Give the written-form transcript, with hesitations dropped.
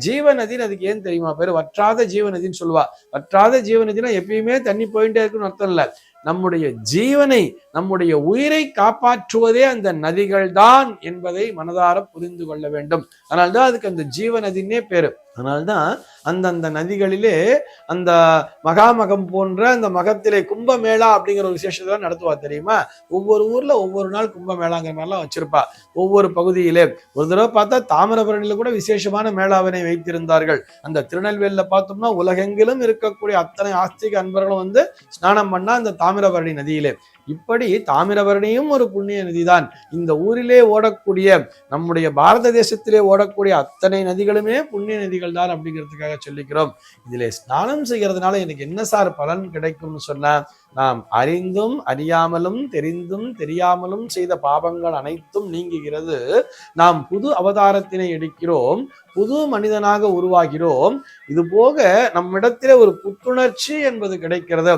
ஜீவநதின்னு அதுக்கு ஏன் தெரியுமா பேரு? வற்றாத ஜீவநதின்னு சொல்லுவா. வற்றாத ஜீவநதினா எப்பயுமே தண்ணி போயிட்டே இருக்குன்னு அர்த்தம் இல்ல. நம்முடைய ஜீவனை, நம்முடைய உயிரை காப்பாற்றுவதே அந்த நதிகள் தான் என்பதை மனதார புரிந்து கொள்ள வேண்டும். அதனால்தான் அதுக்கு அந்த ஜீவநதினே பேரு. அதனால்தான் அந்தந்த நதிகளிலே அந்த மகாமகம் போன்ற அந்த மகத்திலே கும்பமேளா அப்படிங்கிற ஒரு விசேஷத்தெல்லாம் நடத்துவா தெரியுமா? ஒவ்வொரு ஊர்ல ஒவ்வொரு நாள் கும்பமேளாங்கிற மாதிரிலாம் வச்சிருப்பா. ஒவ்வொரு பகுதியிலே ஒரு தடவை பார்த்தா தாமிரபரணியில கூட விசேஷமான மேளாவினை வைத்திருந்தார்கள். அந்த திருநெல்வேலியில பார்த்தோம்னா உலகெங்கிலும் இருக்கக்கூடிய அத்தனை ஆஸ்திக அன்பர்களும் வந்து ஸ்நானம் பண்ணா அந்த தாமிரபரணி நதியிலே. இப்படி தாமிரபரணியும் ஒரு புண்ணிய நதிதான். இந்த ஊரிலே ஓடக்கூடிய, நம்முடைய பாரத தேசத்திலே ஓடக்கூடிய அத்தனை நதிகளுமே புண்ணிய நதிகள் தான் அப்படிங்கிறதுக்காக சொல்லிக்கிறோம். இதிலே ஸ்நானம் செய்யறதுனால எனக்கு என்ன சார் பலன் கிடைக்கும்னு சொன்னா, நாம் அறிந்தும் அறியாமலும் தெரிந்தும் தெரியாமலும் செய்த பாவங்கள் அனைத்தும் நீங்குகிறது. நாம் புது அவதாரத்தினை எடுக்கிறோம், புது மனிதனாக உருவாகிறோம். இது போக நம்மிடத்திலே ஒரு புத்துணர்ச்சி என்பது கிடைக்கிறது.